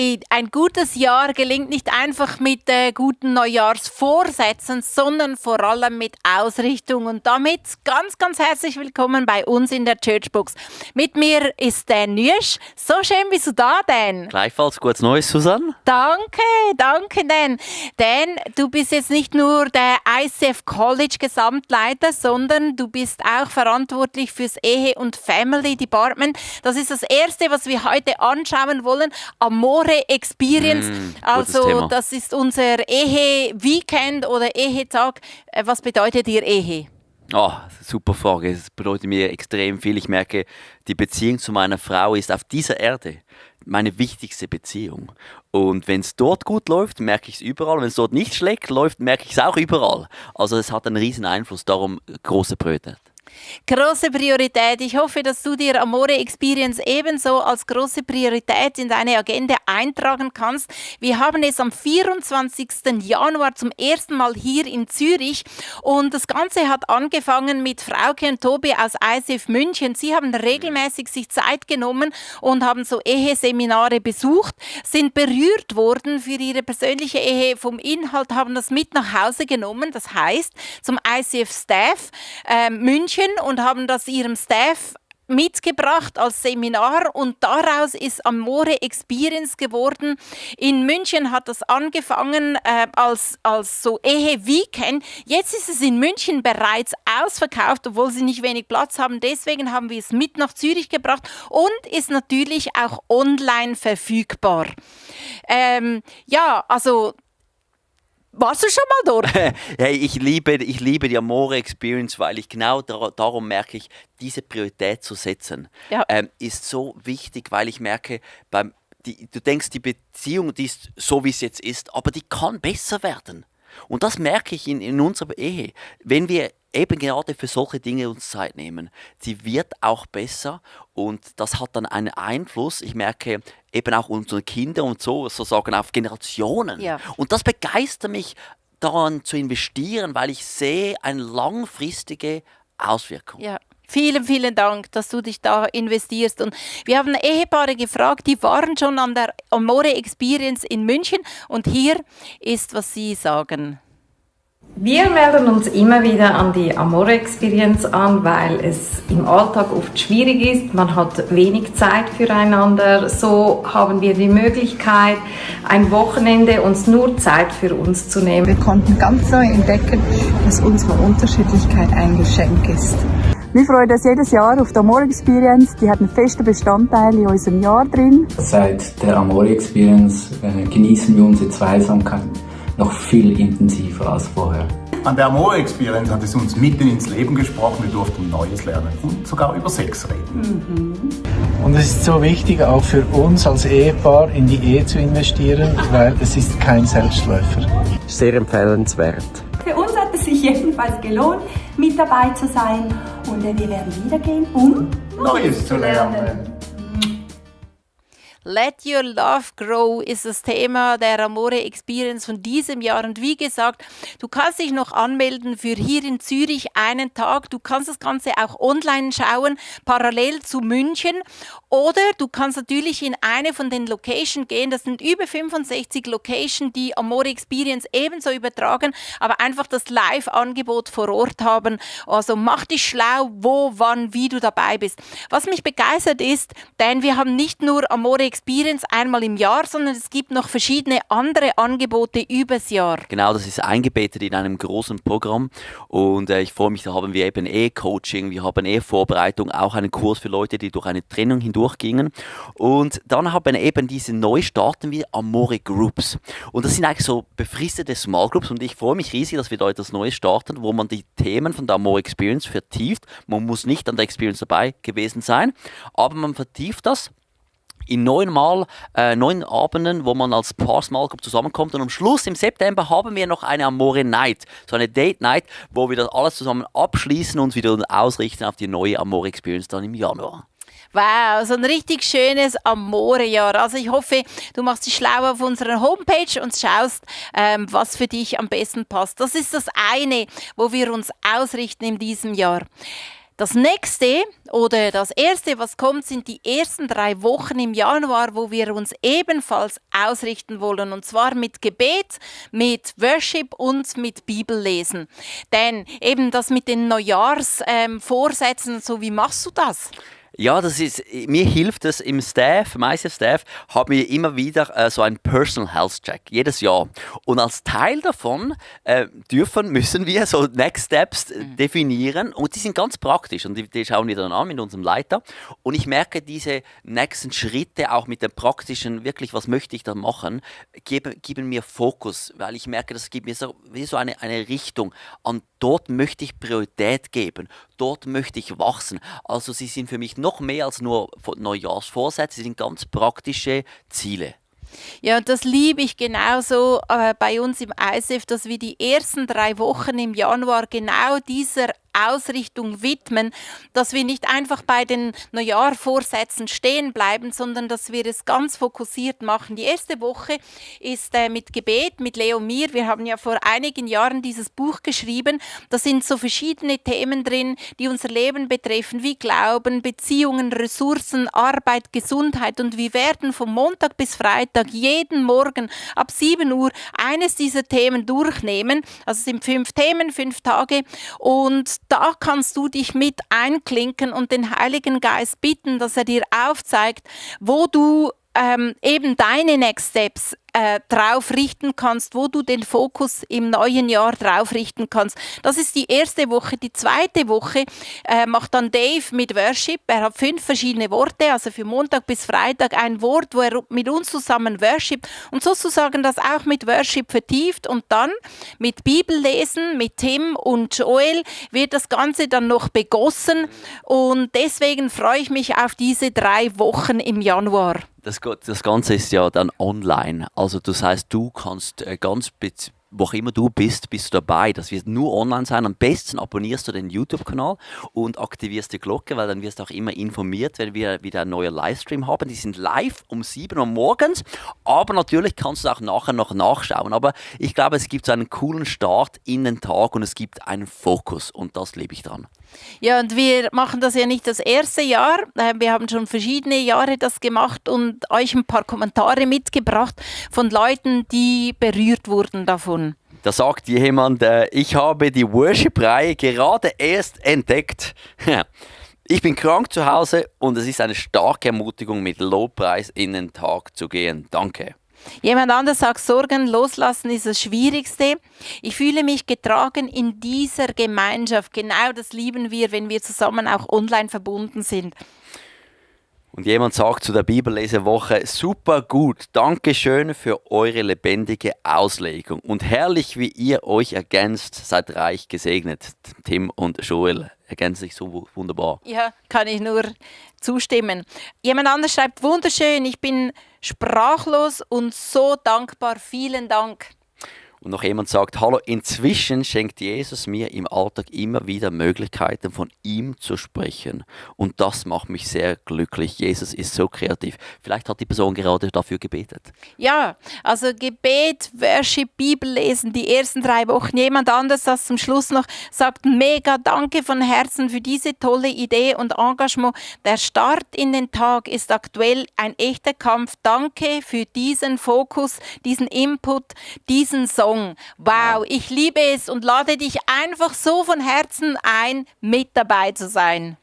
Family, ein gutes Jahr gelingt nicht einfach mit guten Neujahrsvorsätzen, sondern vor allem mit Ausrichtung. Und damit ganz, ganz herzlich willkommen bei uns in der Churchbox. Mit mir ist Dan Nüesch. So schön bist du da, Dan. Gleichfalls gutes Neues, Susanne. Danke, Dan. Dan, du bist jetzt nicht nur der ICF College Gesamtleiter, sondern du bist auch verantwortlich fürs Ehe- und Family Department. Das ist das Erste, was wir heute anschauen wollen. Amore Experience. Also das ist unser Ehe-Weekend oder Ehetag. Was bedeutet dir Ehe? Super Frage. Es bedeutet mir extrem viel. Ich merke, die Beziehung zu meiner Frau ist auf dieser Erde meine wichtigste Beziehung. Und wenn es dort gut läuft, merke ich es überall. Wenn es dort nicht schlecht läuft, merke ich es auch überall. Also es hat einen riesen Einfluss. Darum große Priorität. Große Priorität. Ich hoffe, dass du dir Amore Experience ebenso als große Priorität in deine Agenda eintragen kannst. Wir haben es am 24. Januar zum ersten Mal hier in Zürich und das Ganze hat angefangen mit Frauke und Tobi aus ICF München. Sie haben regelmäßig sich Zeit genommen und haben so Eheseminare besucht, sind berührt worden für ihre persönliche Ehe vom Inhalt, haben das mit nach Hause genommen. Das heißt, zum ICF Staff München und haben das ihrem Staff mitgebracht als Seminar und daraus ist Amore Experience geworden. In München hat das angefangen als so Ehe-Weekend. Jetzt ist es in München bereits ausverkauft, obwohl sie nicht wenig Platz haben. Deswegen haben wir es mit nach Zürich gebracht und ist natürlich auch online verfügbar. Warst du schon mal dort? Hey, ich liebe die Amore Experience, weil ich genau darum merke ich, diese Priorität zu setzen, ist so wichtig, weil ich merke, du denkst, die Beziehung, die ist so, wie es jetzt ist, aber die kann besser werden. Und das merke ich in unserer Ehe. Wenn wir eben gerade für solche Dinge uns Zeit nehmen, sie wird auch besser und das hat dann einen Einfluss. Ich merke eben auch unsere Kinder und sozusagen auf Generationen. Ja. Und das begeistert mich, daran zu investieren, weil ich sehe eine langfristige Auswirkung. Ja. Vielen, vielen Dank, dass du dich da investierst. Und wir haben Ehepaare gefragt, die waren schon an der Amore Experience in München. Und hier ist, was sie sagen. Wir melden uns immer wieder an die Amore Experience an, weil es im Alltag oft schwierig ist. Man hat wenig Zeit füreinander. So haben wir die Möglichkeit, ein Wochenende uns nur Zeit für uns zu nehmen. Wir konnten ganz neu entdecken, dass unsere Unterschiedlichkeit ein Geschenk ist. Wir freuen uns jedes Jahr auf die Amore Experience. Die hat einen festen Bestandteil in unserem Jahr drin. Seit der Amore Experience genießen wir unsere Zweisamkeit noch viel intensiver als vorher. An der Amore Experience hat es uns mitten ins Leben gesprochen. Wir durften Neues lernen und sogar über Sex reden. Und es ist so wichtig, auch für uns als Ehepaar in die Ehe zu investieren, weil es ist kein Selbstläufer. Sehr empfehlenswert. Für uns hat es sich jedenfalls gelohnt, mit dabei zu sein. Und wir werden wiedergehen, um Neues zu lernen. Let Your Love Grow ist das Thema der Amore Experience von diesem Jahr. Und wie gesagt, du kannst dich noch anmelden für hier in Zürich einen Tag. Du kannst das Ganze auch online schauen, parallel zu München. Oder du kannst natürlich in eine von den Locations gehen. Das sind über 65 Locations, die Amore Experience ebenso übertragen, aber einfach das Live-Angebot vor Ort haben. Also mach dich schlau, wo, wann, wie du dabei bist. Was mich begeistert ist, denn wir haben nicht nur Amore Experience einmal im Jahr, sondern es gibt noch verschiedene andere Angebote übers Jahr. Genau, das ist eingebettet in einem großen Programm und ich freue mich, da haben wir eben Ehe-Coaching, wir haben Ehevorbereitung, auch einen Kurs für Leute, die durch eine Trennung hindurchgingen und dann haben eben diese neu starten wir Amore Groups und das sind eigentlich so befristete Small Groups und ich freue mich riesig, dass wir da etwas Neues starten, wo man die Themen von der Amore Experience vertieft. Man muss nicht an der Experience dabei gewesen sein, aber man vertieft das in 9 Abenden, wo man als Paar Small Group zusammenkommt. Und am Schluss im September haben wir noch eine Amore Night, so eine Date Night, wo wir das alles zusammen abschließen und wieder ausrichten auf die neue Amore Experience dann im Januar. Wow, so ein richtig schönes Amore-Jahr. Also ich hoffe, du machst dich schlau auf unserer Homepage und schaust, was für dich am besten passt. Das ist das eine, wo wir uns ausrichten in diesem Jahr. Das nächste oder das erste, was kommt, sind die ersten 3 Wochen im Januar, wo wir uns ebenfalls ausrichten wollen. Und zwar mit Gebet, mit Worship und mit Bibellesen. Denn eben das mit den Neujahrsvorsätzen, so wie machst du das? Ja, mir hilft es im Staff, meisten Staff, haben wir immer wieder so einen Personal Health Check, jedes Jahr. Und als Teil davon müssen wir so Next Steps definieren und die sind ganz praktisch und die schauen wir dann an mit unserem Leiter. Und ich merke, diese nächsten Schritte auch mit dem praktischen, wirklich, was möchte ich da machen, geben mir Fokus, weil ich merke, das gibt mir so eine Richtung. Und dort möchte ich Priorität geben, dort möchte ich wachsen. Also sie sind für mich noch mehr als nur Neujahrsvorsätze, sie sind ganz praktische Ziele. Ja, und das liebe ich genauso bei uns im ICF, dass wir die ersten 3 Wochen im Januar genau dieser Ausrichtung widmen, dass wir nicht einfach bei den Neujahrvorsätzen stehen bleiben, sondern dass wir es ganz fokussiert machen. Die erste Woche ist mit Gebet, mit Leo und mir. Wir haben ja vor einigen Jahren dieses Buch geschrieben. Da sind so verschiedene Themen drin, die unser Leben betreffen, wie Glauben, Beziehungen, Ressourcen, Arbeit, Gesundheit. Und wir werden von Montag bis Freitag jeden Morgen ab 7 Uhr eines dieser Themen durchnehmen. Also es sind 5 Themen, 5 Tage. Und da kannst du dich mit einklinken und den Heiligen Geist bitten, dass er dir aufzeigt, wo du eben deine Next Steps drauf richten kannst, wo du den Fokus im neuen Jahr drauf richten kannst. Das ist die erste Woche. Die zweite Woche macht dann Dave mit Worship. Er hat 5 verschiedene Worte, also für Montag bis Freitag ein Wort, wo er mit uns zusammen worshipt und sozusagen das auch mit Worship vertieft und dann mit Bibellesen, mit Tim und Joel wird das Ganze dann noch begossen und deswegen freue ich mich auf diese 3 Wochen im Januar. Das Ganze ist ja dann online. Also das heißt, du kannst wo auch immer du bist du dabei. Das wird nur online sein. Am besten abonnierst du den YouTube-Kanal und aktivierst die Glocke, weil dann wirst du auch immer informiert, wenn wir wieder einen neuen Livestream haben. Die sind live um 7 Uhr morgens, aber natürlich kannst du auch nachher noch nachschauen. Aber ich glaube, es gibt so einen coolen Start in den Tag und es gibt einen Fokus und das liebe ich dran. Ja, und wir machen das ja nicht das erste Jahr. Wir haben schon verschiedene Jahre das gemacht und euch ein paar Kommentare mitgebracht von Leuten, die berührt wurden davon. Da sagt jemand, ich habe die Worship-Reihe gerade erst entdeckt. Ich bin krank zu Hause und es ist eine starke Ermutigung, mit Lobpreis in den Tag zu gehen. Danke. Jemand anderes sagt, Sorgen loslassen ist das Schwierigste. Ich fühle mich getragen in dieser Gemeinschaft. Genau das lieben wir, wenn wir zusammen auch online verbunden sind. Und jemand sagt zu der Bibellesewoche, super gut, Dankeschön für eure lebendige Auslegung und herrlich, wie ihr euch ergänzt, seid reich gesegnet. Tim und Joel ergänzen sich so wunderbar. Ja, kann ich nur zustimmen. Jemand anderes schreibt, wunderschön, ich bin sprachlos und so dankbar, vielen Dank. Und noch jemand sagt, hallo, inzwischen schenkt Jesus mir im Alltag immer wieder Möglichkeiten, von ihm zu sprechen. Und das macht mich sehr glücklich. Jesus ist so kreativ. Vielleicht hat die Person gerade dafür gebetet. Ja, also Gebet, Worship, Bibellesen, die ersten 3 Wochen. Jemand anderes, das zum Schluss noch sagt, mega danke von Herzen für diese tolle Idee und Engagement. Der Start in den Tag ist aktuell ein echter Kampf. Danke für diesen Fokus, diesen Input, diesen Song. Wow, ich liebe es und lade dich einfach so von Herzen ein, mit dabei zu sein.